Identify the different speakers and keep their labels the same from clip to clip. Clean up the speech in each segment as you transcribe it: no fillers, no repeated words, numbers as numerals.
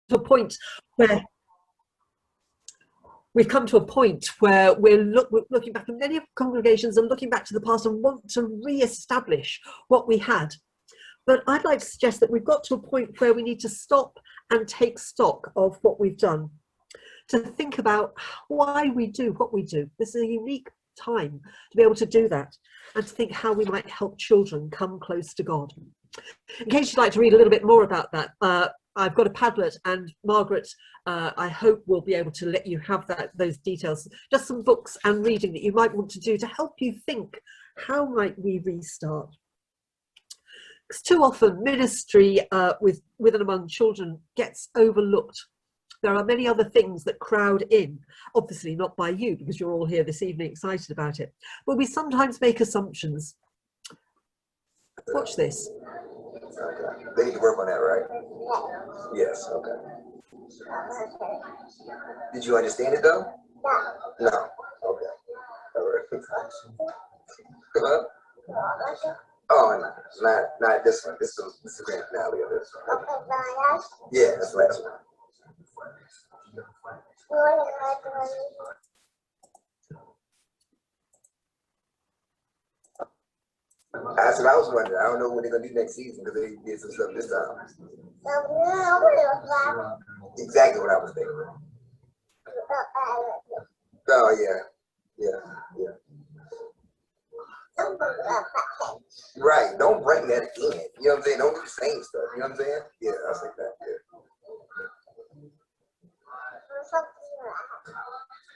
Speaker 1: to a point where we've come to a point where we're looking back, and many congregations are looking back to the past and want to re-establish what we had. But I'd like to suggest that we've got to a point where we need to stop and take stock of what we've done, to think about why we do what we do. This is a unique time to be able to do that, and to think how we might help children come close to God. In case you'd like to read a little bit more about that, I've got a Padlet, and Margaret, I hope, will be able to let you have those details. Just some books and reading that you might want to do to help you think, how might we restart? Because too often ministry with and among children gets overlooked. There are many other things that crowd in, obviously not by you, because you're all here this evening excited about it, but we sometimes make assumptions. Watch this.
Speaker 2: Okay. They need to work on that, right? Yes, okay. Did you understand it though? No. Okay. All right. Hello? Oh, no, not this one. This is the grand finale of this one. Yeah, that's the last one. That's what I was wondering. I don't know what they're gonna do next season, because they did some stuff this time. Exactly what I was thinking. Oh yeah. Right. Don't bring that again. You know what I'm saying? Don't do the same stuff. You know what I'm saying? Yeah, I was like that. Yeah.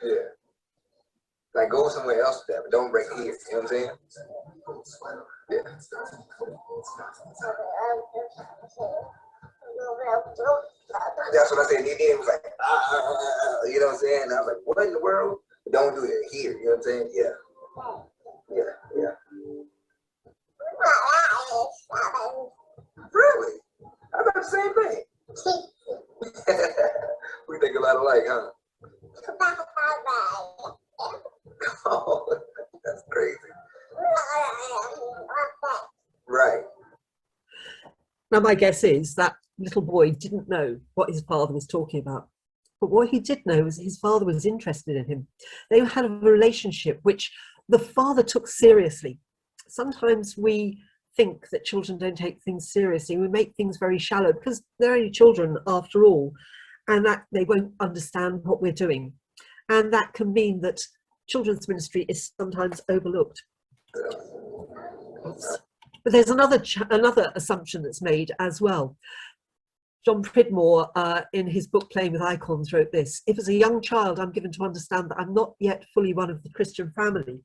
Speaker 2: Yeah. Like, go somewhere else with that, but don't bring it here. You know what I'm saying? Yeah. That's what I said. It was like, you know what I'm saying? And I was like, what in the world? But don't do it here. You know what I'm saying? Yeah. Yeah. Really? I thought the same thing. We think a lot alike, huh? Oh, that's crazy. Right.
Speaker 1: Now, my guess is that little boy didn't know what his father was talking about. But what he did know was his father was interested in him. They had a relationship which the father took seriously. Sometimes we think that children don't take things seriously. We make things very shallow because they're only children after all, and that they won't understand what we're doing. And that can mean that children's ministry is sometimes overlooked. Oops. But there's another assumption that's made as well. John Pridmore, in his book Playing with Icons, wrote this: if as a young child I'm given to understand that I'm not yet fully one of the Christian family,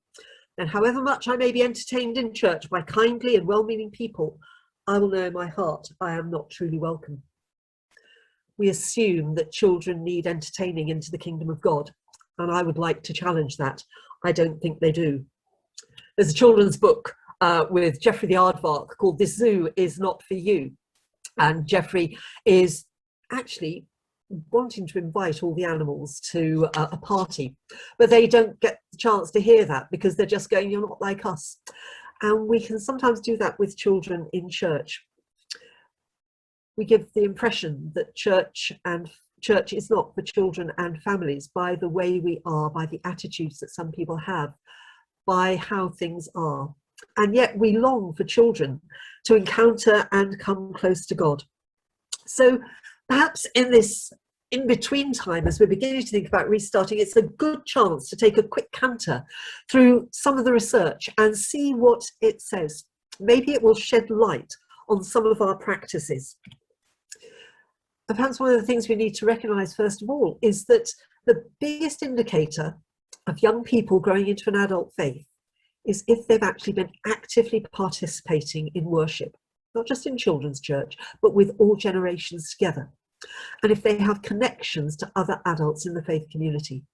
Speaker 1: then however much I may be entertained in church by kindly and well-meaning people, I will know in my heart I am not truly welcome. We assume that children need entertaining into the kingdom of God, and I would like to challenge that. I don't think they do. There's a children's book with Geoffrey the Aardvark called This Zoo Is Not For You. And Geoffrey is actually wanting to invite all the animals to a party, but they don't get the chance to hear that because they're just going, you're not like us. And we can sometimes do that with children in church. We give the impression that church is not for children and families by the way we are, by the attitudes that some people have, by how things are. And yet we long for children to encounter and come close to God. So perhaps in this in-between time, as we're beginning to think about restarting, it's a good chance to take a quick canter through some of the research and see what it says. Maybe it will shed light on some of our practices. And perhaps one of the things we need to recognise first of all is that the biggest indicator of young people growing into an adult faith is if they've actually been actively participating in worship, not just in children's church, but with all generations together. And if they have connections to other adults in the faith community.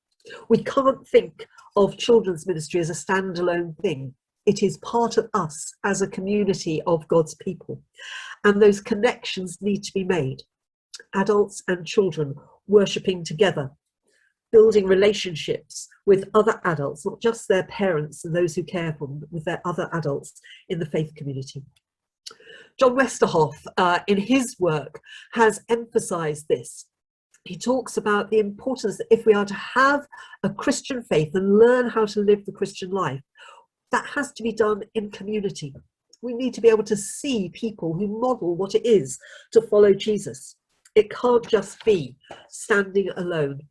Speaker 1: We can't think of children's ministry as a standalone thing. It is part of us as a community of God's people. And those connections need to be made. Adults and children worshipping together, building relationships with other adults, not just their parents and those who care for them, but with their other adults in the faith community. John Westerhoff, in his work, has emphasised this, he talks about the importance that if we are to have a Christian faith and learn how to live the Christian life, that has to be done in community. We need to be able to see people who model what it is to follow Jesus. It can't just be standing alone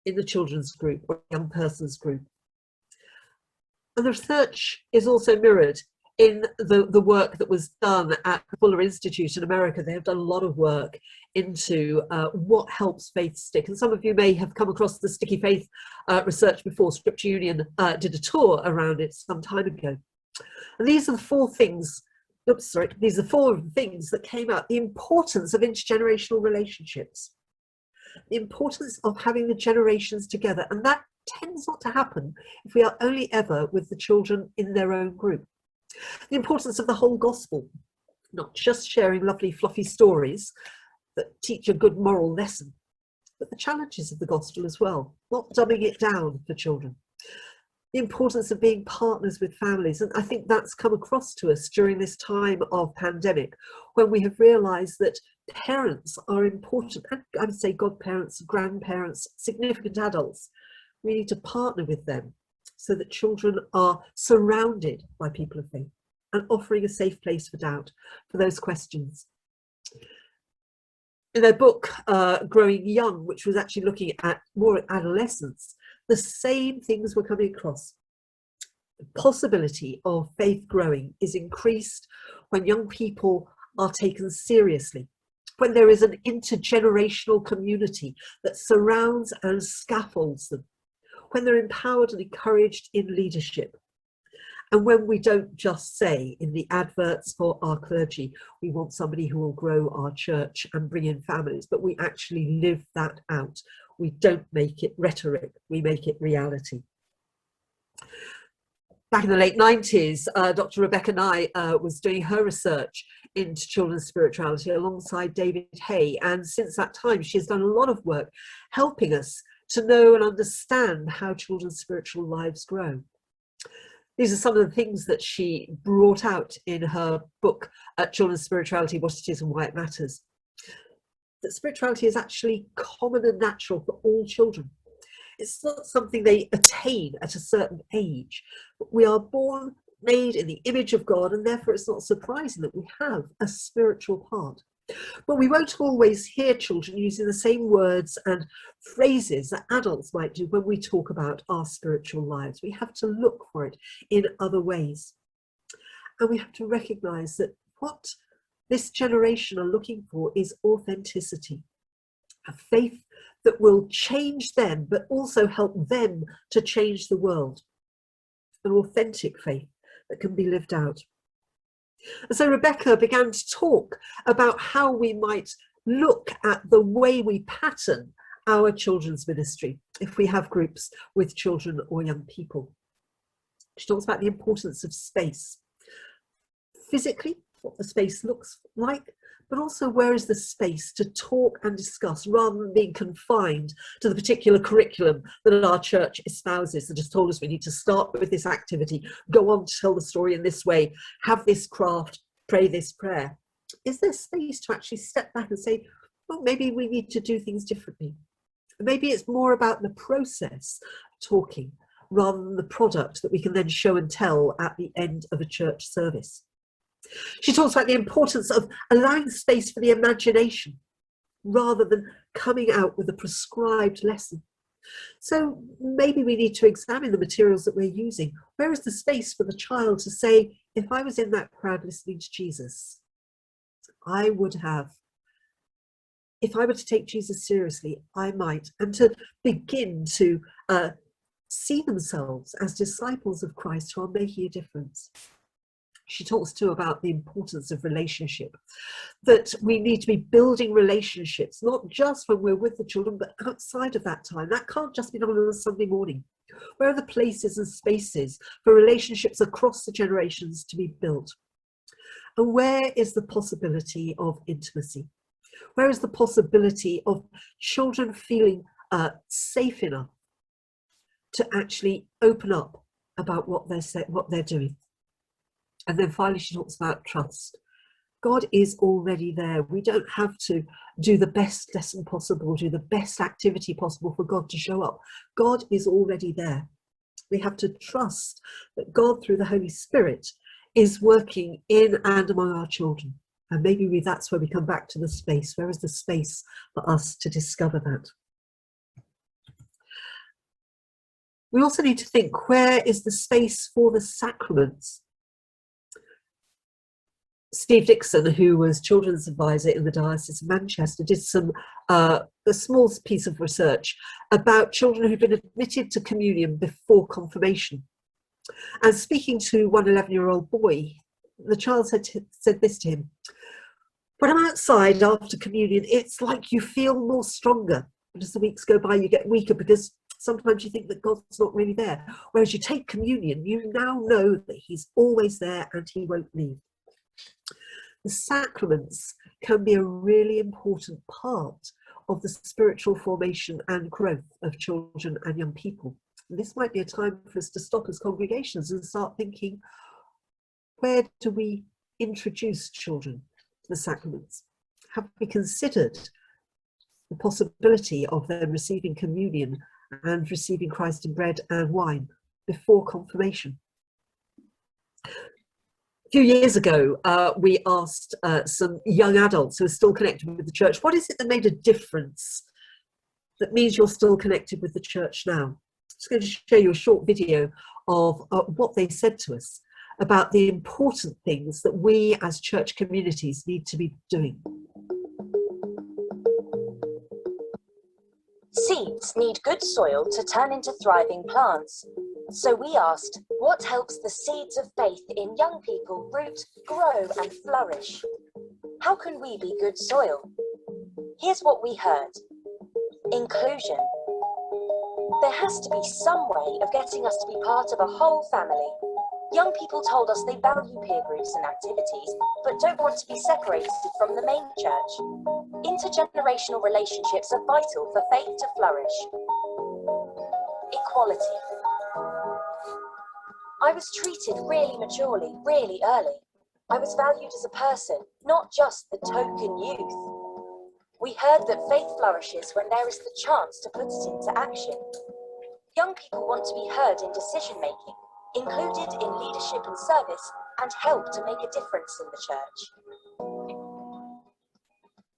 Speaker 1: in the children's group or young person's group. And the research is also mirrored in the work that was done at the Fuller Institute in America. They have done a lot of work into what helps faith stick. And some of you may have come across the sticky faith research before. Scripture Union did a tour around it some time ago. And these are the four things, these are four things that came out. The importance of intergenerational relationships. The importance of having the generations together. And that tends not to happen if we are only ever with the children in their own group. The importance of the whole gospel, not just sharing lovely fluffy stories that teach a good moral lesson, but the challenges of the gospel as well, not dumbing it down for children. The importance of being partners with families, and I think that's come across to us during this time of pandemic, when we have realised that parents are important, and I would say godparents, grandparents, significant adults. We need to partner with them so that children are surrounded by people of faith and offering a safe place for doubt, for those questions. In their book, Growing Young, which was actually looking at more at adolescence, the same things were coming across. The possibility of faith growing is increased when young people are taken seriously, when there is an intergenerational community that surrounds and scaffolds them, when they're empowered and encouraged in leadership, and when we don't just say in the adverts for our clergy, we want somebody who will grow our church and bring in families, but we actually live that out. We don't make it rhetoric, we make it reality. Back in the late 90s, Dr. Rebecca Nye was doing her research into children's spirituality alongside David Hay, and since that time she has done a lot of work helping us to know and understand how children's spiritual lives grow. These are some of the things that she brought out in her book, Children's Spirituality, What It Is and Why It Matters. That spirituality is actually common and natural for all children. It's not something they attain at a certain age, but we are born, made in the image of God, and therefore it's not surprising that we have a spiritual part. But we won't always hear children using the same words and phrases that adults might do when we talk about our spiritual lives. We have to look for it in other ways. And we have to recognise that what this generation are looking for is authenticity, a faith that will change them, but also help them to change the world. An authentic faith that can be lived out. And so Rebecca began to talk about how we might look at the way we pattern our children's ministry if we have groups with children or young people. She talks about the importance of space. Physically, what the space looks like, but also where is the space to talk and discuss rather than being confined to the particular curriculum that our church espouses, that has told us we need to start with this activity, go on to tell the story in this way, have this craft, pray this prayer. Is there space to actually step back and say, well, maybe we need to do things differently? Maybe it's more about the process of talking rather than the product that we can then show and tell at the end of a church service. She talks about the importance of allowing space for the imagination rather than coming out with a prescribed lesson. So maybe we need to examine the materials that we're using. Where is the space for the child to say, if I was in that crowd listening to Jesus, I would have, if I were to take Jesus seriously, I might, and to begin to see themselves as disciples of Christ who are making a difference. She talks too about the importance of relationship, that we need to be building relationships, not just when we're with the children, but outside of that time. That can't just be done on a Sunday morning. Where are the places and spaces for relationships across the generations to be built? And where is the possibility of intimacy? Where is the possibility of children feeling safe enough to actually open up about what they're doing? And then finally, she talks about trust. God is already there. We don't have to do the best lesson possible, do the best activity possible for God to show up. God is already there. We have to trust that God, through the Holy Spirit, is working in and among our children. And maybe that's where we come back to the space. Where is the space for us to discover that? We also need to think, where is the space for the sacraments? Steve Dixon, who was children's advisor in the Diocese of Manchester, did a small piece of research about children who'd been admitted to communion before confirmation. And speaking to one 11-year-old boy, the child said this to him: "When I'm outside after communion, it's like you feel more stronger. And as the weeks go by, you get weaker because sometimes you think that God's not really there. Whereas you take communion, you now know that he's always there and he won't leave." The sacraments can be a really important part of the spiritual formation and growth of children and young people. And this might be a time for us to stop as congregations and start thinking, where do we introduce children to the sacraments? Have we considered the possibility of them receiving communion and receiving Christ in bread and wine before confirmation? A few years ago, we asked some young adults who are still connected with the church, what is it that made a difference that means you're still connected with the church now? I'm just going to show you a short video of what they said to us about the important things that we as church communities need to be doing.
Speaker 3: Seeds need good soil to turn into thriving plants. So we asked, what helps the seeds of faith in young people root, grow and flourish? How can we be good soil? Here's what we heard. Inclusion. There has to be some way of getting us to be part of a whole family. Young people told us they value peer groups and activities, but don't want to be separated from the main church. Intergenerational relationships are vital for faith to flourish. Equality. I was treated really maturely, really early. I was valued as a person, not just the token youth. We heard that faith flourishes when there is the chance to put it into action. Young people want to be heard in decision-making, included in leadership and service, and help to make a difference in the church.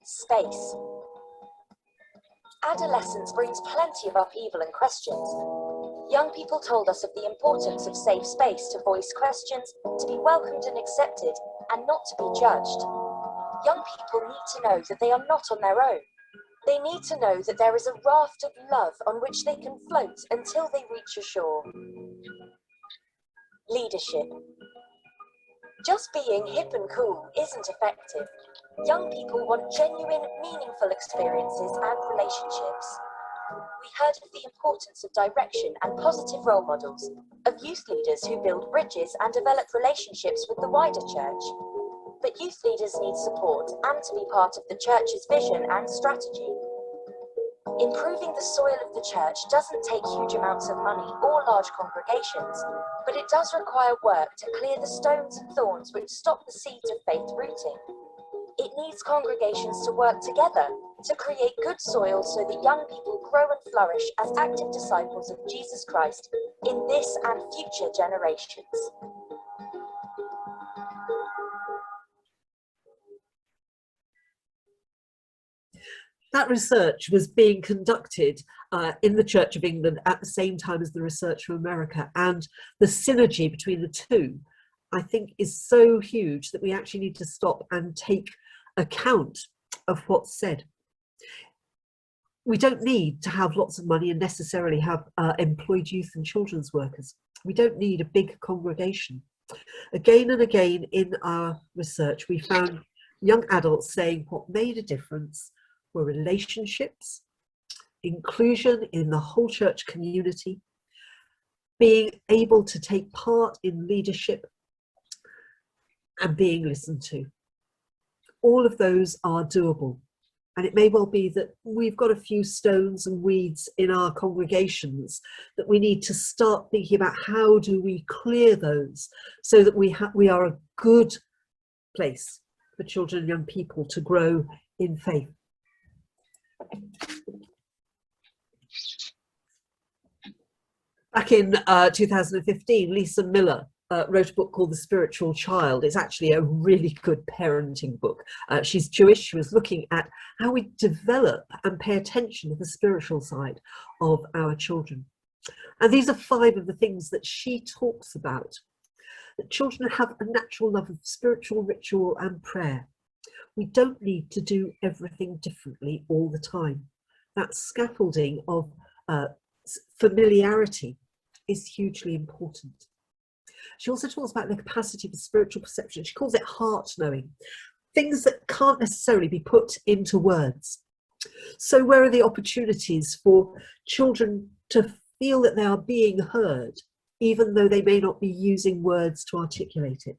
Speaker 3: Space. Adolescence brings plenty of upheaval and questions. Young people told us of the importance of safe space to voice questions, to be welcomed and accepted, and not to be judged. Young people need to know that they are not on their own. They need to know that there is a raft of love on which they can float until they reach a shore. Leadership. Just being hip and cool isn't effective. Young people want genuine, meaningful experiences and relationships. We heard of the importance of direction and positive role models, of youth leaders who build bridges and develop relationships with the wider church. But youth leaders need support and to be part of the church's vision and strategy. Improving the soil of the church doesn't take huge amounts of money or large congregations, but it does require work to clear the stones and thorns which stop the seeds of faith rooting. It needs congregations to work together to create good soil so that young people grow and flourish as active disciples of Jesus Christ in this and future generations.
Speaker 1: That research was being conducted in the Church of England at the same time as the research from America, and the synergy between the two, I think, is so huge that we actually need to stop and take account of what's said. We don't need to have lots of money and necessarily have employed youth and children's workers. We don't need a big congregation. Again and again in our research, we found young adults saying what made a difference were relationships, inclusion in the whole church community, being able to take part in leadership, and being listened to. All of those are doable. And it may well be that we've got a few stones and weeds in our congregations that we need to start thinking about how do we clear those so that we are a good place for children and young people to grow in faith. Back in 2015, Lisa Miller wrote a book called The Spiritual Child. It's actually a really good parenting book. She's Jewish. She was looking at how we develop and pay attention to the spiritual side of our children. And these are 5 of the things that she talks about. That children have a natural love of spiritual ritual and prayer. We don't need to do everything differently all the time. That scaffolding of familiarity is hugely important. She also talks about the capacity for spiritual perception. She calls it heart knowing, things that can't necessarily be put into words. So where are the opportunities for children to feel that they are being heard, even though they may not be using words to articulate it?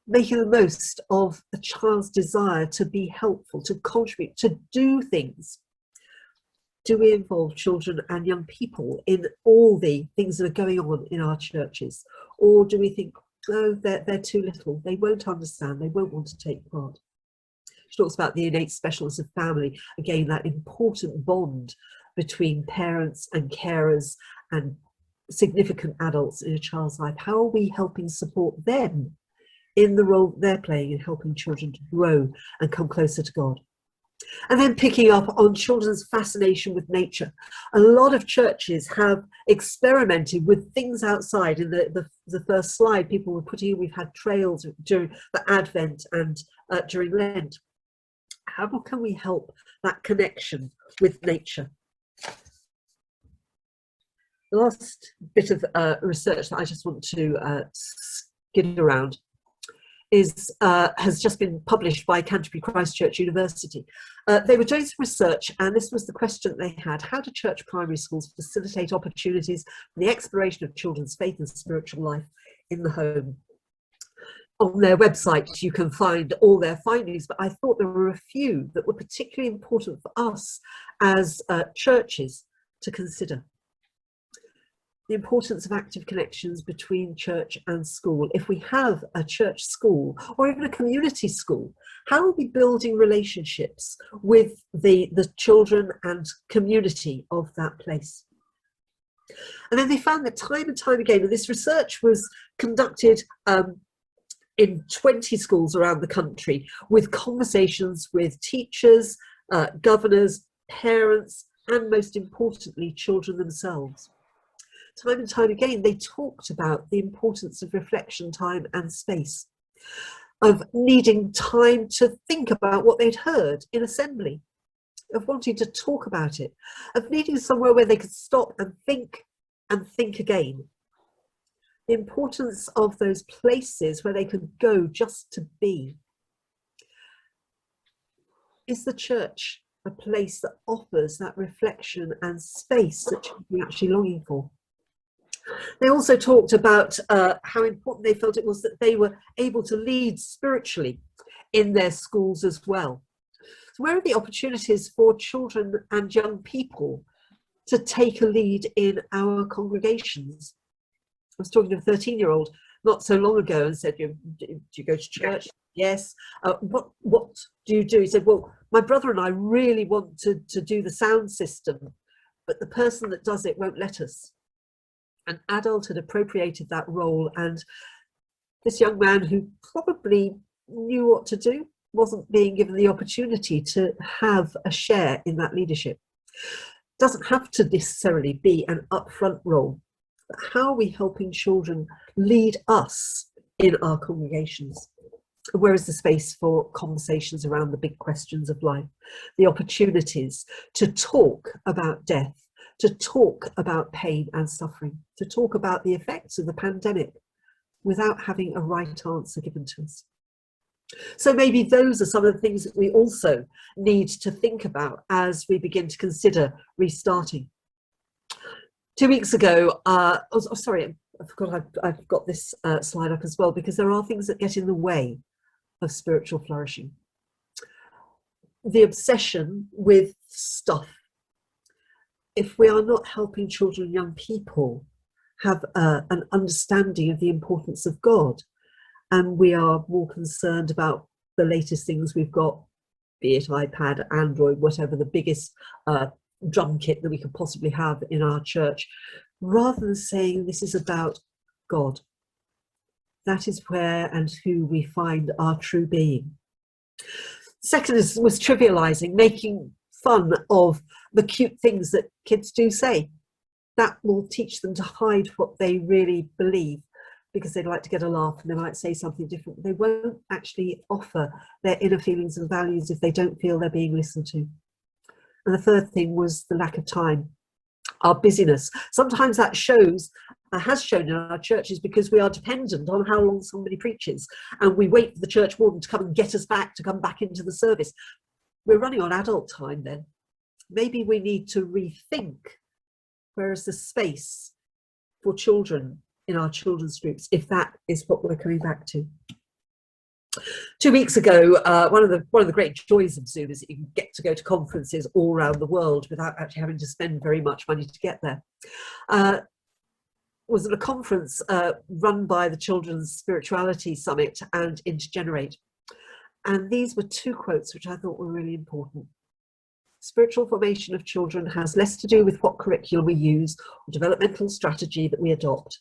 Speaker 1: Making the most of a child's desire to be helpful, to contribute, to do things. Do we involve children and young people in all the things that are going on in our churches? Or do we think, oh, they're too little, they won't understand, they won't want to take part? She talks about the innate specialness of family, again, that important bond between parents and carers and significant adults in a child's life. How are we helping support them in the role they're playing in helping children to grow and come closer to God? And then picking up on children's fascination with nature. A lot of churches have experimented with things outside. In the first slide, people were putting in, we've had trails during the Advent and during Lent. How can we help that connection with nature? The last bit of research that I just want to skid around has just been published by Canterbury Christ Church University. They were doing some research, and this was the question they had: how do church primary schools facilitate opportunities for the exploration of children's faith and spiritual life in the home? On their website you can find all their findings, but I thought there were a few that were particularly important for us as churches to consider. The importance of active connections between church and school. If we have a church school or even a community school, how are we building relationships with the children and community of that place? And then they found that time and time again, and this research was conducted in 20 schools around the country, with conversations with teachers, governors, parents, and most importantly, children themselves. Time and time again, they talked about the importance of reflection time and space, of needing time to think about what they'd heard in assembly, of wanting to talk about it, of needing somewhere where they could stop and think again. The importance of those places where they could go just to be. Is the church a place that offers that reflection and space that children are actually longing for? They also talked about how important they felt it was that they were able to lead spiritually in their schools as well. So where are the opportunities for children and young people to take a lead in our congregations? I was talking to a 13-year-old not so long ago and said, do you go to church? Yes. What do you do? He said, well, my brother and I really want to do the sound system, but the person that does it won't let us. An adult had appropriated that role, and this young man, who probably knew what to do, wasn't being given the opportunity to have a share in that leadership. Doesn't have to necessarily be an upfront role, but how are we helping children lead us in our congregations? Where is the space for conversations around the big questions of life, the opportunities to talk about death, to talk about pain and suffering, to talk about the effects of the pandemic without having a right answer given to us? So maybe those are some of the things that we also need to think about as we begin to consider restarting. 2 weeks ago, sorry, I forgot I've got this slide up as well, because there are things that get in the way of spiritual flourishing. The obsession with stuff. If we are not helping children and young people have an understanding of the importance of God and we are more concerned about the latest things we've got, be it iPad, Android, whatever, the biggest drum kit that we could possibly have in our church, rather than saying this is about God. That is where and who we find our true being. Second was trivializing, making fun of the cute things that kids do say. That will teach them to hide what they really believe, because they'd like to get a laugh and they might say something different. They won't actually offer their inner feelings and values if they don't feel they're being listened to. And the third thing was the lack of time, our busyness. Sometimes that has shown in our churches, because we are dependent on how long somebody preaches, and we wait for the church warden to come and get us back, to come back into the service. We're running on adult time then. Maybe we need to rethink where is the space for children in our children's groups, if that is what we're coming back to. 2 weeks ago, one of the great joys of Zoom is that you can get to go to conferences all around the world without actually having to spend very much money to get there. Was at a conference run by the Children's Spirituality Summit and Intergenerate. And these were two quotes which I thought were really important. Spiritual formation of children has less to do with what curriculum we use or developmental strategy that we adopt.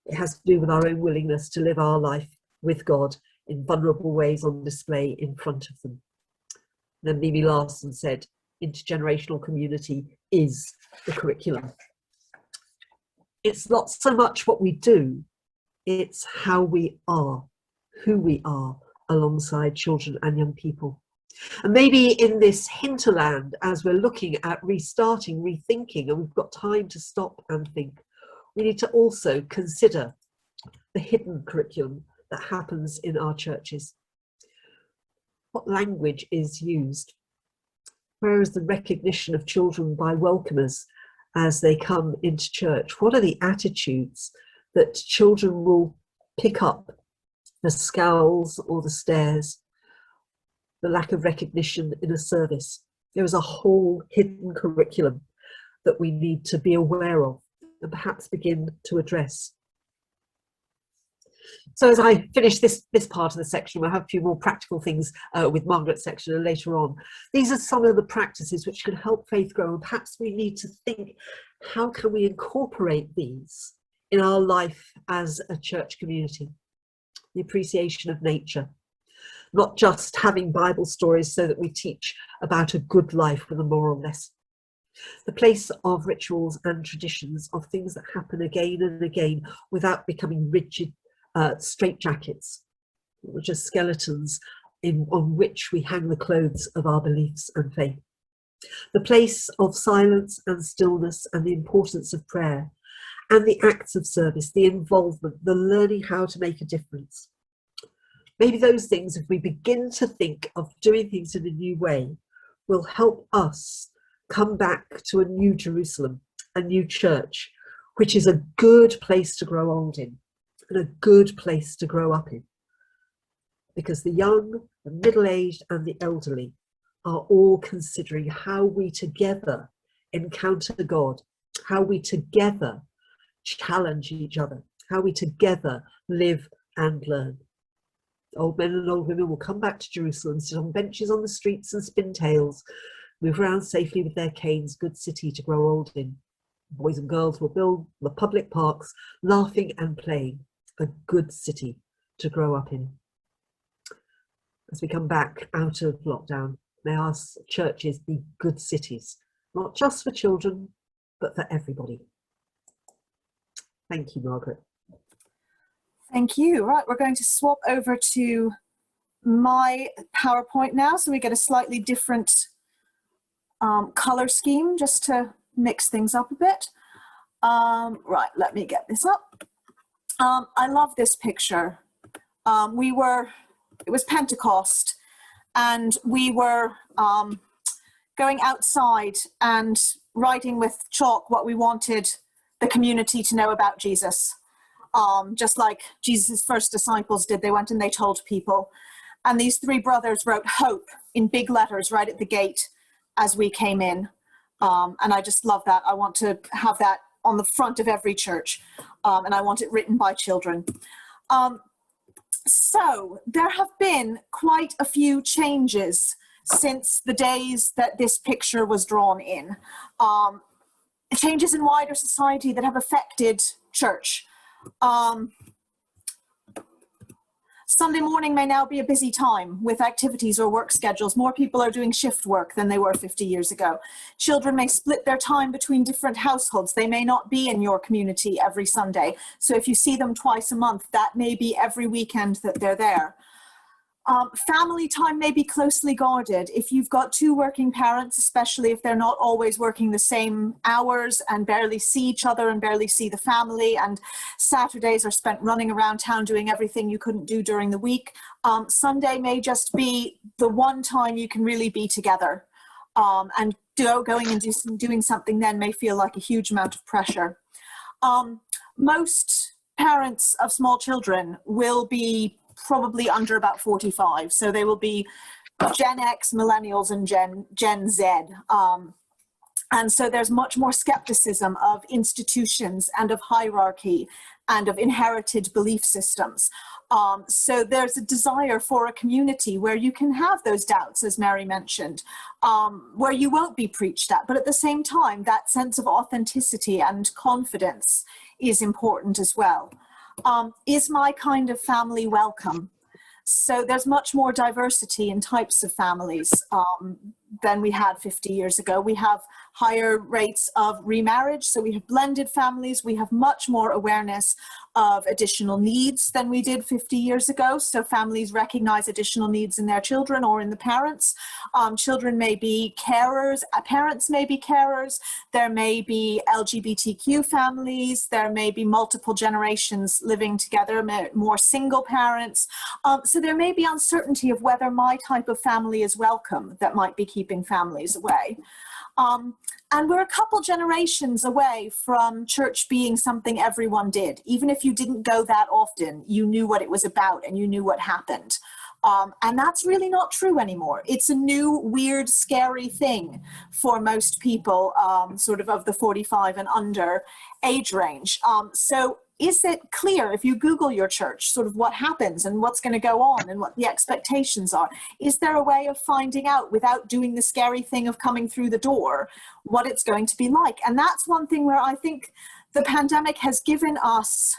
Speaker 1: It has to do with our own willingness to live our life with God in vulnerable ways on display in front of them. And then Mimi Larson said, intergenerational community is the curriculum. It's not so much what we do, it's how we are, who we are alongside children and young people. And maybe in this hinterland, as we're looking at restarting, rethinking, and we've got time to stop and think, we need to also consider the hidden curriculum that happens in our churches. What language is used? Where is the recognition of children by welcomers as they come into church? What are the attitudes that children will pick up? The scowls or the stares? The lack of recognition in a service? There is a whole hidden curriculum that we need to be aware of and perhaps begin to address. So as I finish this part of the section, we'll have a few more practical things with Margaret's section and later on. These are some of the practices which can help faith grow, and perhaps we need to think, how can we incorporate these in our life as a church community? The appreciation of nature, not just having Bible stories so that we teach about a good life with a moral lesson. The place of rituals and traditions, of things that happen again and again without becoming rigid straitjackets, which are skeletons on which we hang the clothes of our beliefs and faith. The place of silence and stillness and the importance of prayer and the acts of service, the involvement, the learning how to make a difference. Maybe those things, if we begin to think of doing things in a new way, will help us come back to a new Jerusalem, a new church, which is a good place to grow old in and a good place to grow up in. Because the young, the middle-aged and the elderly are all considering how we together encounter God, how we together challenge each other, how we together live and learn. Old men and old women will come back to Jerusalem, sit on benches on the streets and spin tales, move around safely with their canes, good city to grow old in. Boys and girls will build the public parks, laughing and playing, a good city to grow up in. As we come back out of lockdown, may our churches be good cities, not just for children, but for everybody. Thank you, Margaret.
Speaker 4: Thank you. Right, we're going to swap over to my PowerPoint now, so we get a slightly different color scheme just to mix things up a bit. Right, let me get this up. I love this picture. It was Pentecost, and we were going outside and writing with chalk what we wanted the community to know about Jesus. Just like Jesus' first disciples did, they went and they told people. And these three brothers wrote hope in big letters right at the gate as we came in. And I just love that. I want to have that on the front of every church. And I want it written by children. So there have been quite a few changes since the days that this picture was drawn in. Changes in wider society that have affected church. Sunday morning may now be a busy time with activities or work schedules. More people are doing shift work than they were 50 years ago. Children may split their time between different households. They may not be in your community every Sunday. So if you see them twice a month, that may be every weekend that they're there. Family time may be closely guarded. If you've got two working parents, especially if they're not always working the same hours and barely see each other and barely see the family, and Saturdays are spent running around town doing everything you couldn't do during the week, Sunday may just be the one time you can really be together. And going and doing something then may feel like a huge amount of pressure. Most parents of small children will be probably under about 45, so they will be Gen X, millennials, and Gen Z. And so there's much more skepticism of institutions and of hierarchy and of inherited belief systems. So there's a desire for a community where you can have those doubts, as Mary mentioned, where you won't be preached at, but at the same time, that sense of authenticity and confidence is important as well. Is my kind of family welcome? So there's much more diversity in types of families than we had 50 years ago. We have higher rates of remarriage, so we have blended families. We have much more awareness of additional needs than we did 50 years ago. So families recognize additional needs in their children or in the parents. Children may be carers, parents may be carers. There may be LGBTQ families. There may be multiple generations living together, more single parents. So there may be uncertainty of whether my type of family is welcome that might be keeping families away. And we're a couple generations away from church being something everyone did. Even if you didn't go that often, you knew what it was about and you knew what happened. And that's really not true anymore. It's a new, weird, scary thing for most people, sort of the 45 and under age range. So is it clear if you Google your church, sort of what happens and what's going to go on and what the expectations are? Is there a way of finding out without doing the scary thing of coming through the door what it's going to be like? And that's one thing where I think the pandemic has given us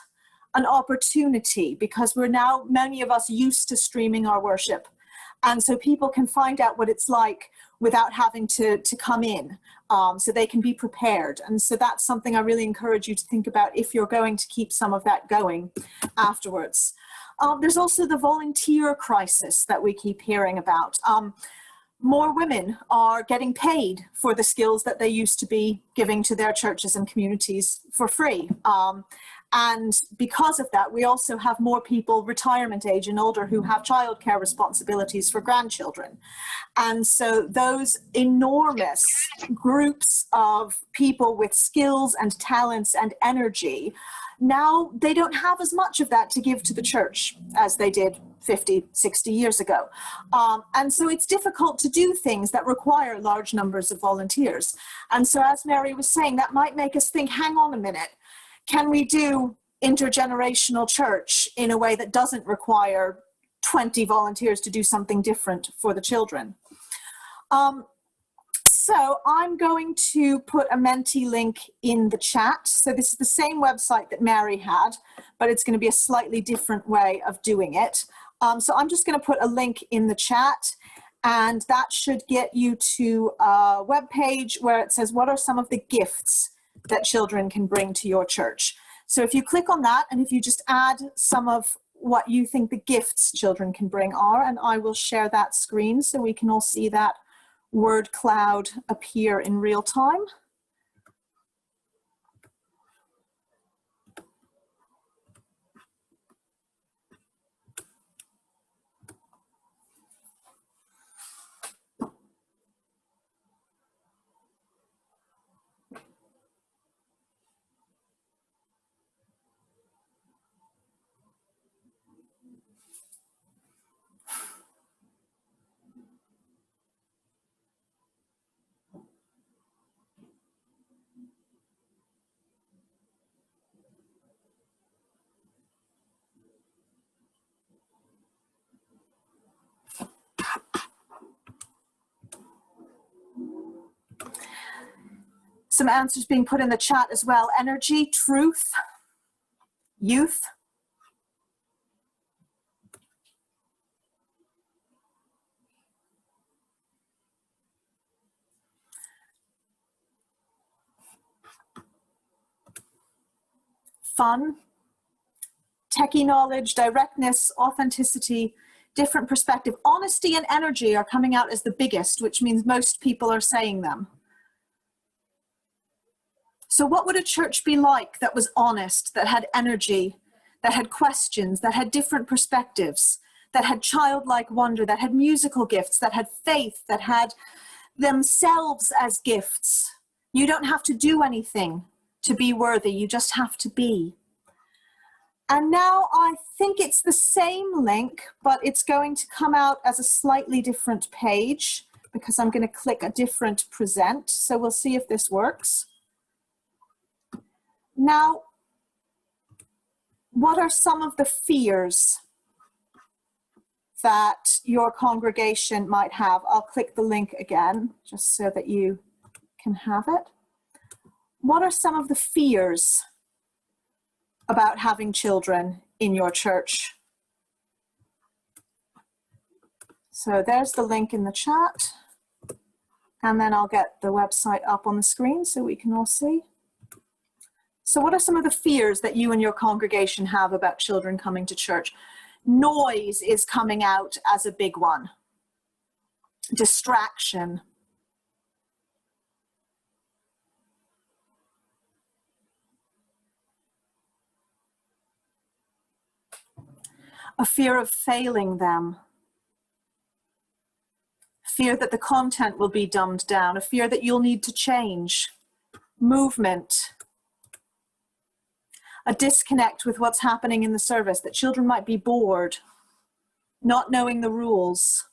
Speaker 4: an opportunity, because we're now, many of us, used to streaming our worship. And so people can find out what it's like without having to come in, so they can be prepared. And so that's something I really encourage you to think about if you're going to keep some of that going afterwards. There's also the volunteer crisis that we keep hearing about. More women are getting paid for the skills that they used to be giving to their churches and communities for free. And because of that, we also have more people retirement age and older who have childcare responsibilities for grandchildren. And so those enormous groups of people with skills and talents and energy, now they don't have as much of that to give to the church as they did 50, 60 years ago. And so it's difficult to do things that require large numbers of volunteers. And so as Mary was saying, that might make us think, hang on a minute, can we do intergenerational church in a way that doesn't require 20 volunteers to do something different for the children? So I'm going to put a Menti link in the chat. So this is the same website that Mary had, but it's going to be a slightly different way of doing it. So I'm just going to put a link in the chat, and that should get you to a webpage where it says, what are some of the gifts that children can bring to your church? So if you click on that, and if you just add some of what you think the gifts children can bring are, and I will share that screen so we can all see that word cloud appear in real time. Some answers being put in the chat as well. Energy, truth, youth. Fun, techie knowledge, directness, authenticity, different perspective. Honesty and energy are coming out as the biggest, which means most people are saying them. So what would a church be like that was honest, that had energy, that had questions, that had different perspectives, that had childlike wonder, that had musical gifts, that had faith, that had themselves as gifts? You don't have to do anything to be worthy, you just have to be. And now I think it's the same link, but it's going to come out as a slightly different page because I'm going to click a different present. So we'll see if this works. Now, what are some of the fears that your congregation might have? I'll click the link again, just so that you can have it. What are some of the fears about having children in your church? So there's the link in the chat. And then I'll get the website up on the screen so we can all see. So what are some of the fears that you and your congregation have about children coming to church? Noise is coming out as a big one. Distraction. A fear of failing them. Fear that the content will be dumbed down. A fear that you'll need to change. Movement. A disconnect with what's happening in the service, that children might be bored, not knowing the rules.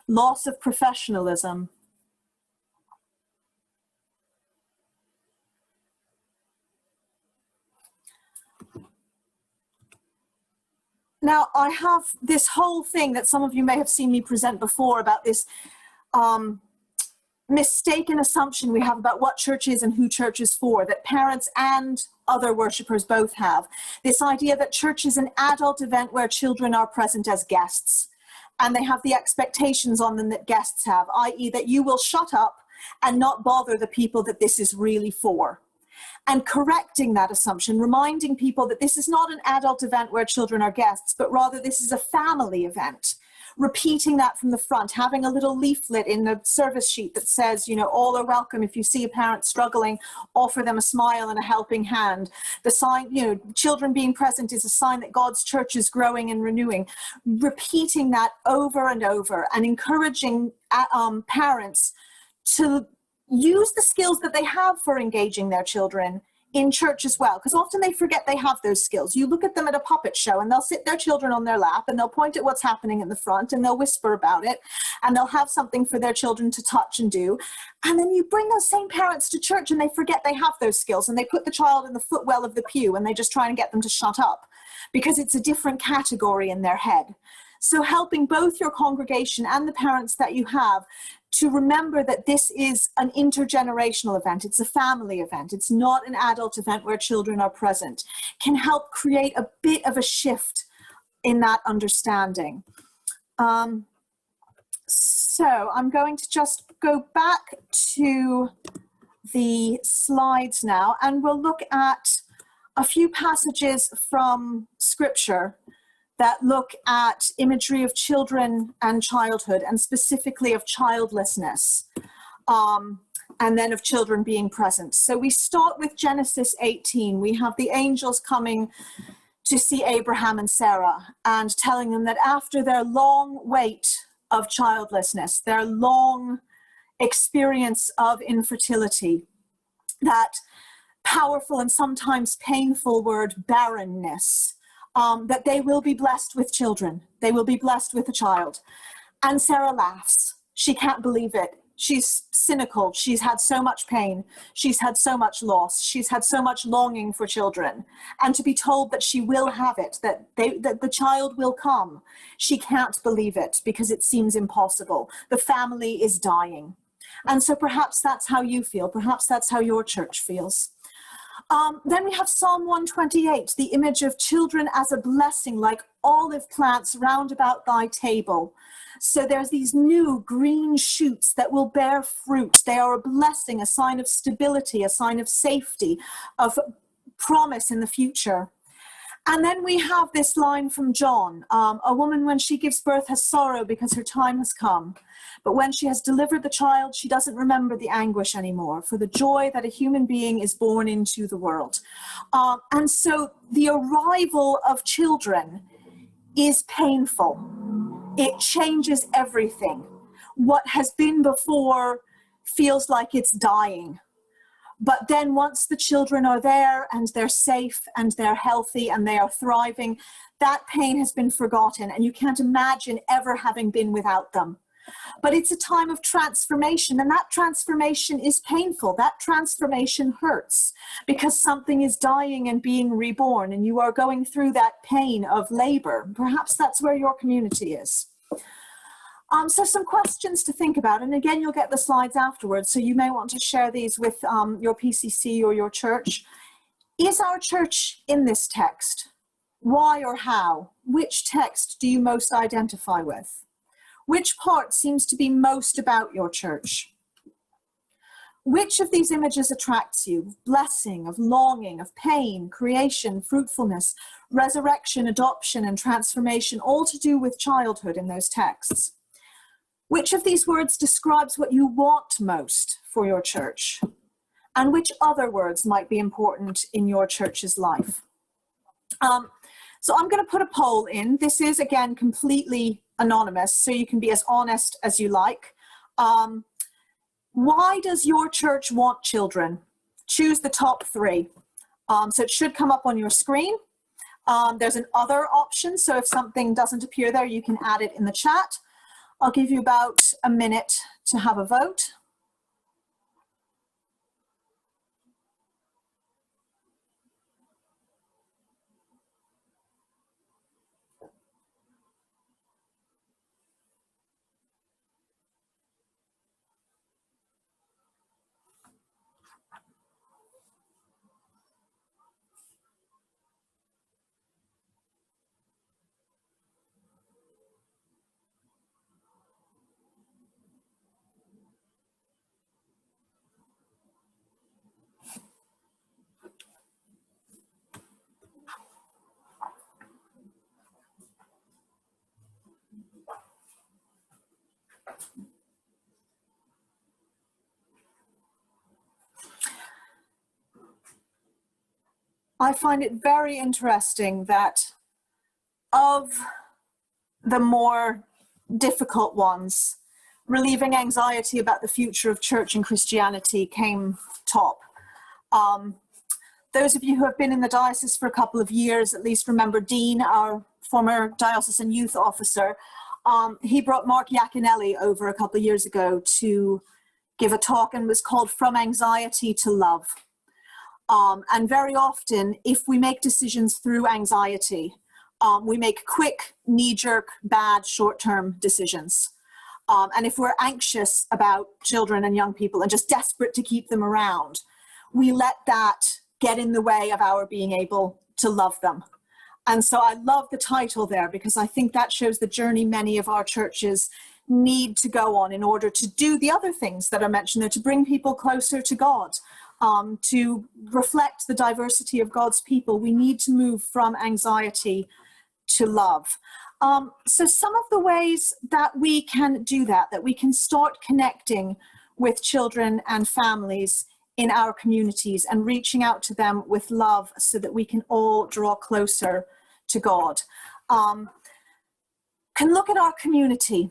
Speaker 4: Loss of professionalism. Now, I have this whole thing that some of you may have seen me present before about this mistaken assumption we have about what church is and who church is for, that parents and other worshippers both have. This idea that church is an adult event where children are present as guests, and they have the expectations on them that guests have, i.e. that you will shut up and not bother the people that this is really for. And correcting that assumption, reminding people that this is not an adult event where children are guests, but rather this is a family event. Repeating that from the front, having a little leaflet in the service sheet that says, you know, all are welcome. If you see a parent struggling, offer them a smile and a helping hand. The sign, you know, children being present is a sign that God's church is growing and renewing. Repeating that over and over and encouraging parents to use the skills that they have for engaging their children in church as well, because often they forget they have those skills. You look at them at a puppet show and they'll sit their children on their lap and they'll point at what's happening in the front and they'll whisper about it and they'll have something for their children to touch and do. And then you bring those same parents to church and they forget they have those skills and they put the child in the footwell of the pew and they just try and get them to shut up because it's a different category in their head. So helping both your congregation and the parents that you have to remember that this is an intergenerational event. It's a family event. It's not an adult event where children are present, can help create a bit of a shift in that understanding. So I'm going to just go back to the slides now, and we'll look at a few passages from Scripture that look at imagery of children and childhood, and specifically of childlessness, and then of children being present. So we start with Genesis 18. We have the angels coming to see Abraham and Sarah and telling them that after their long wait of childlessness, their long experience of infertility, that powerful and sometimes painful word barrenness, that they will be blessed with children. They will be blessed with a child. And Sarah laughs. She can't believe it. She's cynical. She's had so much pain. She's had so much loss. She's had so much longing for children. And to be told that she will have it, that the child will come, she can't believe it because it seems impossible. The family is dying. And so perhaps that's how you feel. Perhaps that's how your church feels. Then we have Psalm 128, the image of children as a blessing, like olive plants round about thy table. So there's these new green shoots that will bear fruit. They are a blessing, a sign of stability, a sign of safety, of promise in the future. And then we have this line from John, a woman when she gives birth has sorrow because her time has come. But when she has delivered the child, she doesn't remember the anguish anymore for the joy that a human being is born into the world. And so the arrival of children is painful. It changes everything. What has been before feels like it's dying. But then once the children are there and they're safe and they're healthy and they are thriving, that pain has been forgotten and you can't imagine ever having been without them. But it's a time of transformation, and that transformation is painful. That transformation hurts because something is dying and being reborn, and you are going through that pain of labor. Perhaps that's where your community is. So some questions to think about, and again, you'll get the slides afterwards, so you may want to share these with your PCC or your church. Is our church in this text? Why or how? Which text do you most identify with? Which part seems to be most about your church? Which of these images attracts you? Blessing, of longing, of pain, creation, fruitfulness, resurrection, adoption, and transformation, all to do with childhood in those texts. Which of these words describes what you want most for your church? And which other words might be important in your church's life? So I'm going to put a poll in. This is, again, completely anonymous, so you can be as honest as you like. Why does your church want children? Choose the top 3. So it should come up on your screen. There's an other option, so if something doesn't appear there, you can add it in the chat. I'll give you about a minute to have a vote. I find it very interesting that of the more difficult ones, relieving anxiety about the future of church and Christianity came top. Those of you who have been in the diocese for a couple of years at least remember Dean, our former diocesan youth officer. He brought Mark Iaconelli over a couple of years ago to give a talk, and was called From Anxiety to Love. And very often, if we make decisions through anxiety, we make quick, knee-jerk, bad, short-term decisions. And if we're anxious about children and young people and just desperate to keep them around, we let that get in the way of our being able to love them. And so I love the title there, because I think that shows the journey many of our churches need to go on in order to do the other things that are mentioned there, to bring people closer to God, to reflect the diversity of God's people. We need to move from anxiety to love. So some of the ways that we can do that we can start connecting with children and families in our communities and reaching out to them with love so that we can all draw closer to God. Can look at our community.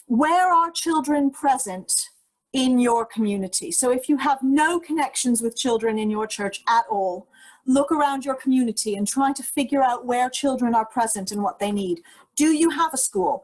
Speaker 4: Where are children present in your community. So if you have no connections with children in your church at all, look around your community and try to figure out where children are present and what they need. Do you have a school?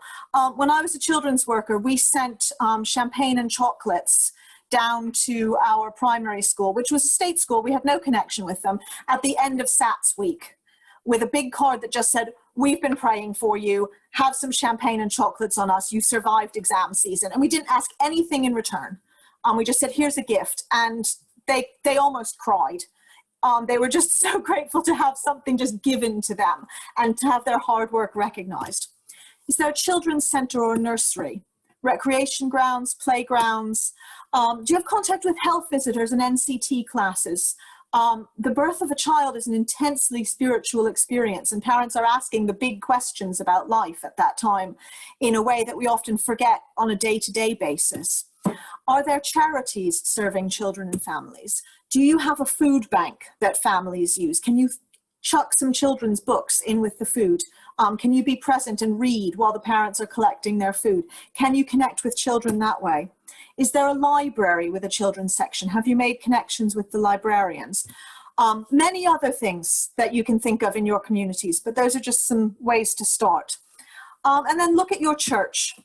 Speaker 4: When I was a children's worker, we sent champagne and chocolates down to our primary school, which was a state school. We had no connection with them, at the end of SATS week, with a big card that just said, "We've been praying for you, have some champagne and chocolates on us, you survived exam season." And we didn't ask anything in return. We just said, "Here's a gift." And they almost cried. They were just so grateful to have something just given to them and to have their hard work recognized. Is there a children's center or nursery? Recreation grounds, playgrounds? Do you have contact with health visitors and NCT classes? The birth of a child is an intensely spiritual experience, and parents are asking the big questions about life at that time in a way that we often forget on a day-to-day basis. Are there charities serving children and families? Do you have a food bank that families use? Can you chuck some children's books in with the food? Can you be present and read while the parents are collecting their food? Can you connect with children that way? Is there a library with a children's section? Have you made connections with the librarians? Many other things that you can think of in your communities, but those are just some ways to start. And then look at your church.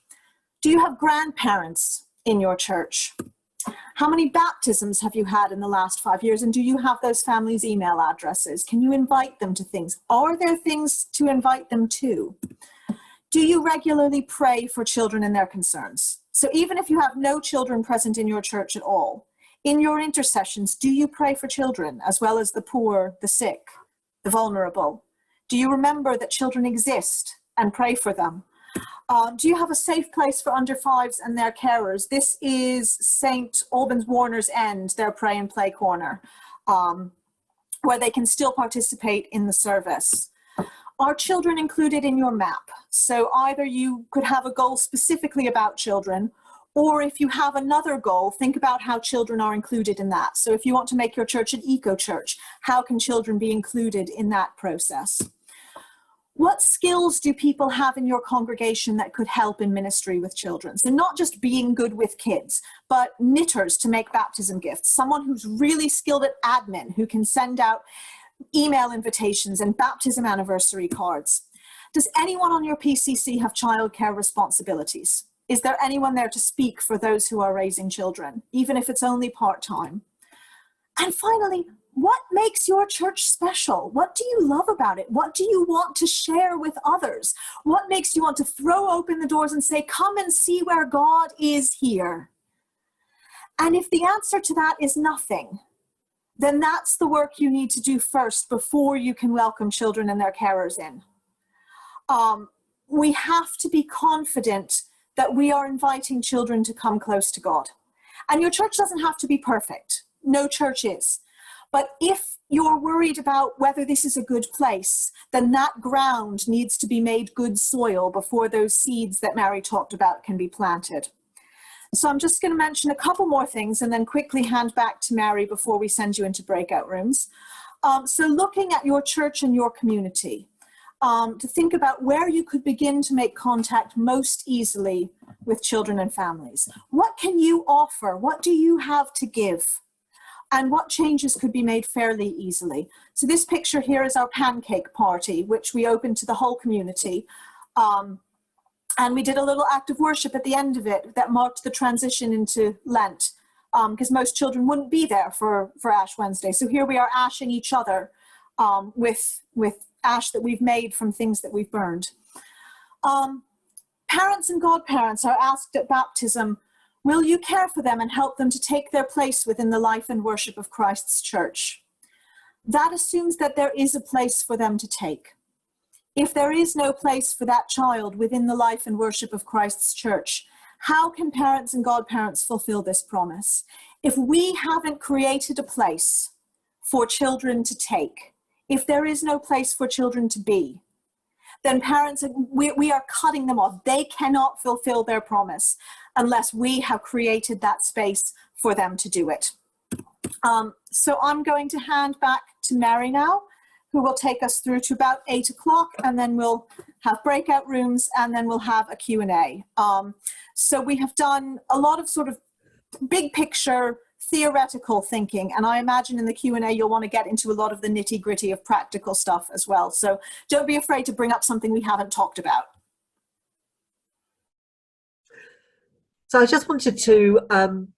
Speaker 4: Do you have grandparents in your church? How many baptisms have you had in the last 5 years? And do you have those families' email addresses? Can you invite them to things? Are there things to invite them to? Do you regularly pray for children and their concerns? So even if you have no children present in your church at all, in your intercessions, do you pray for children as well as the poor, the sick, the vulnerable? Do you remember that children exist and pray for them? Do you have a safe place for under fives and their carers? This is St. Albans Warner's End, their pray and play corner, where they can still participate in the service. Are children included in your map? So either you could have a goal specifically about children, or if you have another goal, think about how children are included in that. So if you want to make your church an eco-church, how can children be included in that process? What skills do people have in your congregation that could help in ministry with children? So not just being good with kids, but knitters to make baptism gifts, someone who's really skilled at admin, who can send out email invitations and baptism anniversary cards. Does anyone on your PCC have childcare responsibilities? Is there anyone there to speak for those who are raising children, even if it's only part-time? And finally, what makes your church special? What do you love about it? What do you want to share with others? What makes you want to throw open the doors and say, "Come and see where God is here"? And if the answer to that is nothing, then that's the work you need to do first before you can welcome children and their carers in. We have to be confident that we are inviting children to come close to God. And your church doesn't have to be perfect. No church is. But if you're worried about whether this is a good place, then that ground needs to be made good soil before those seeds that Mary talked about can be planted. So I'm just going to mention a couple more things and then quickly hand back to Mary before we send you into breakout rooms. So looking at your church and your community, to think about where you could begin to make contact most easily with children and families. What can you offer? What do you have to give? And what changes could be made fairly easily? So this picture here is our pancake party, which we opened to the whole community. And we did a little act of worship at the end of it that marked the transition into Lent, because most children wouldn't be there for Ash Wednesday. So here we are ashing each other with ash that we've made from things that we've burned. Parents and godparents are asked at baptism, will you care for them and help them to take their place within the life and worship of Christ's church? That assumes that there is a place for them to take. If there is no place for that child within the life and worship of Christ's church, how can parents and godparents fulfill this promise? If we haven't created a place for children to take, if there is no place for children to be, then parents, we are cutting them off. They cannot fulfill their promise unless we have created that space for them to do it. So I'm going to hand back to Mary now, who will take us through to about 8 o'clock, and then we'll have breakout rooms, and then we'll have a Q&A. So we have done a lot of sort of big picture, theoretical thinking, and I imagine in the Q&A you'll want to get into a lot of the nitty-gritty of practical stuff as well. So don't be afraid to bring up something we haven't talked about.
Speaker 1: So I just wanted to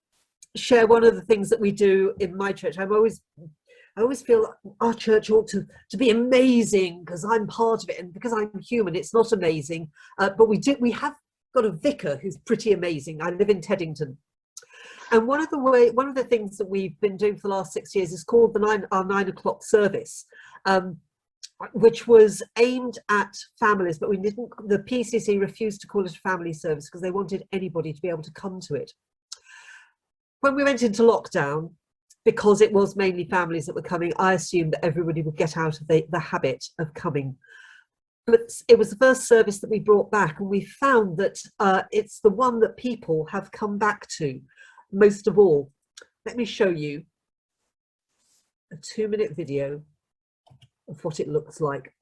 Speaker 1: share one of the things that we do in my church. I always feel our church ought to be amazing because I'm part of it, and because I'm human, it's not amazing. But we have got a vicar who's pretty amazing. I live in Teddington. And one of the things that we've been doing for the last 6 years is called our 9 o'clock service, which was aimed at families, but the PCC refused to call it a family service because they wanted anybody to be able to come to it. When we went into lockdown, because it was mainly families that were coming, I assumed that everybody would get out of the habit of coming. But it was the first service that we brought back, and we found that it's the one that people have come back to most of all. Let me show you a 2-minute video of what it looks like.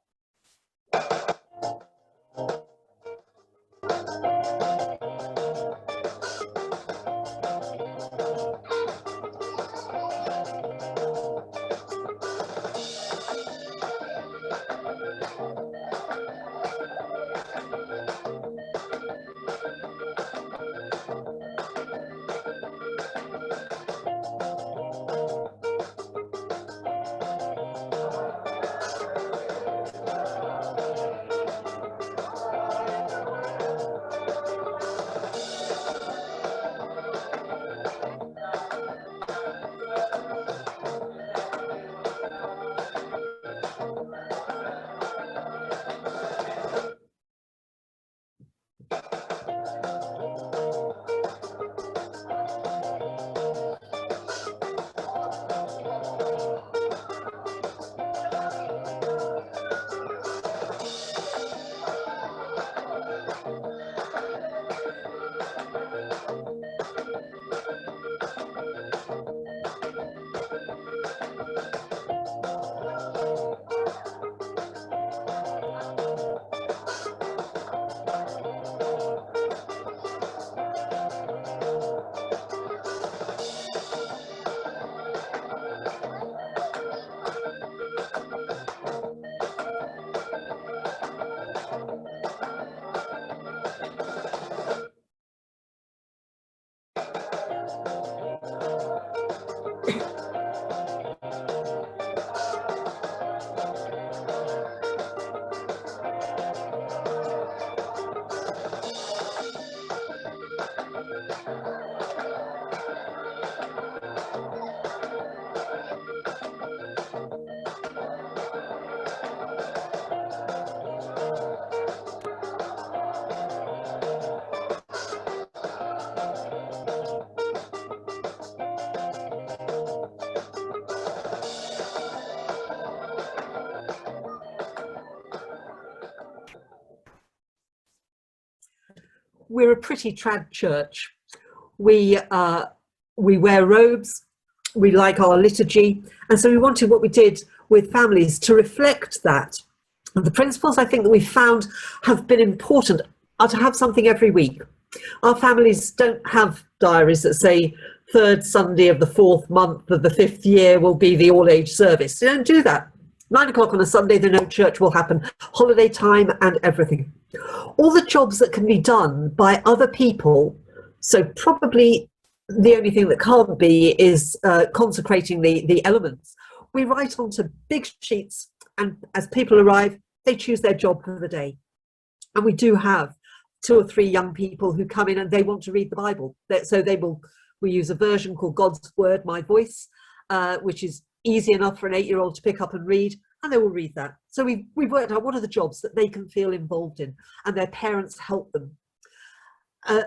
Speaker 1: We're a pretty trad church. We wear robes, we like our liturgy, and so we wanted what we did with families to reflect that. And the principles I think that we found have been important are to have something every week. Our families don't have diaries that say 3rd Sunday of the 4th month of the 5th year will be the all-age service. They don't do that. 9 o'clock on a Sunday, they know church will happen, holiday time and everything. All the jobs that can be done by other people, so probably the only thing that can't be is consecrating the elements. We write onto big sheets, and as people arrive, they choose their job for the day. And we do have 2 or 3 young people who come in and they want to read the Bible. So we use a version called God's Word, My Voice, which is easy enough for an 8-year-old to pick up and read, and they will read that. So we've worked out what are the jobs that they can feel involved in, and their parents help them. And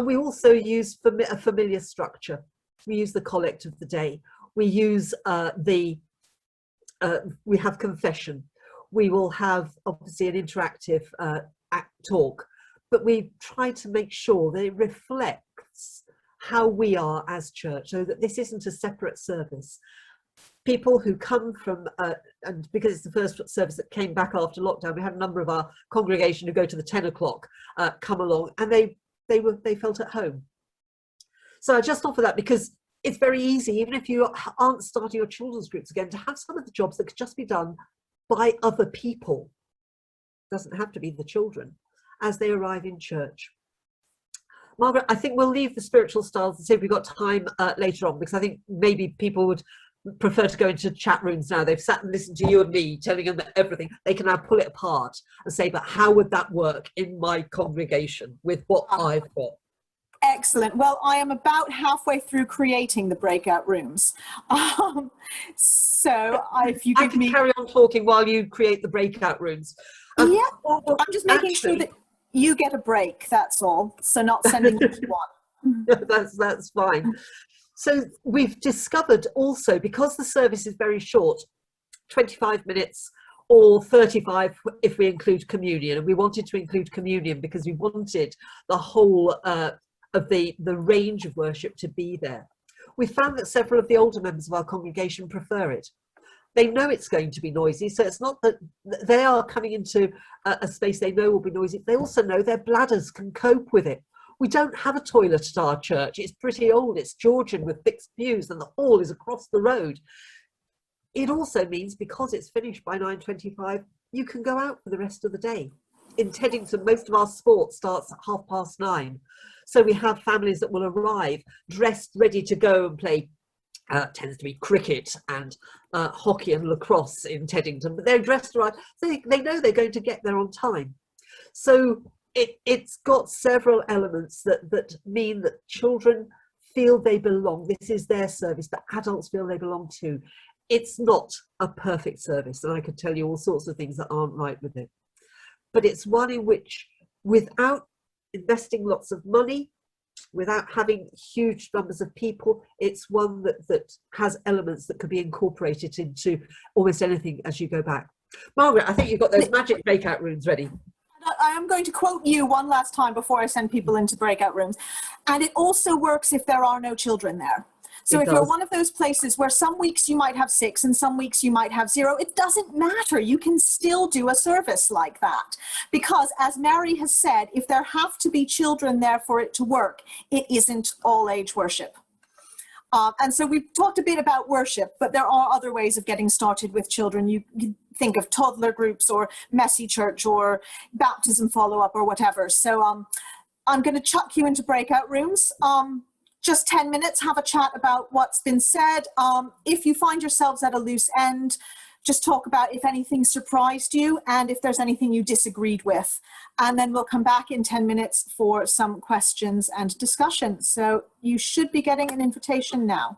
Speaker 1: we also use a familiar structure. We use the collect of the day. We use we have confession. We will have obviously an interactive talk, but we try to make sure that it reflects how we are as church, so that this isn't a separate service. People who come from, and because it's the first service that came back after lockdown, we had a number of our congregation who go to the 10 o'clock come along, and they felt at home. So I just offer that because it's very easy, even if you aren't starting your children's groups again, to have some of the jobs that could just be done by other people. It doesn't have to be the children as they arrive in church. Margaret, I think we'll leave the spiritual styles and see if we've got time later on, because I think maybe people would prefer to go into chat rooms now. They've sat and listened to you and me telling them everything. They can now pull it apart and say, but how would that work in my congregation with what I've got?
Speaker 4: Excellent. Well, I am about halfway through creating the breakout rooms. So if you
Speaker 1: I
Speaker 4: give
Speaker 1: can
Speaker 4: me...
Speaker 1: carry on talking while you create the breakout rooms.
Speaker 4: Yeah, I'm just making sure that you get a break, that's all. So not sending you to one.
Speaker 1: That's fine. So we've discovered also, because the service is very short, 25 minutes or 35 if we include communion, and we wanted to include communion because we wanted the whole of the range of worship to be there. We found that several of the older members of our congregation prefer it. They know it's going to be noisy, so it's not that they are coming into a space they know will be noisy. They also know their bladders can cope with it. We don't have a toilet at our church. It's pretty old. It's Georgian with fixed pews, and the hall is across the road. It also means, because it's finished by 9:25, you can go out for the rest of the day. In Teddington, most of our sport starts at 9:30. So we have families that will arrive dressed, ready to go and play. Tends to be cricket and hockey and lacrosse in Teddington, but they're dressed right. They know they're going to get there on time. So it's got several elements that mean that children feel they belong. This is their service, but adults feel they belong too. It's not a perfect service, and I could tell you all sorts of things that aren't right with it. But it's one in which, without investing lots of money, without having huge numbers of people, it's one that has elements that could be incorporated into almost anything as you go back. Margaret, I think you've got those magic breakout rooms ready.
Speaker 4: I am going to quote you one last time before I send people into breakout rooms. And it also works if there are no children there. So if you're one of those places where some weeks you might have 6 and some weeks you might have 0, it doesn't matter. You can still do a service like that. Because as Mary has said, if there have to be children there for it to work, it isn't all age worship. And so we've talked a bit about worship, but there are other ways of getting started with children. You think of toddler groups or messy church or baptism follow-up or whatever. So I'm going to chuck you into breakout rooms. Just 10 minutes, have a chat about what's been said. If you find yourselves at a loose end, just talk about if anything surprised you and if there's anything you disagreed with. And then we'll come back in 10 minutes for some questions and discussion. So you should be getting an invitation now.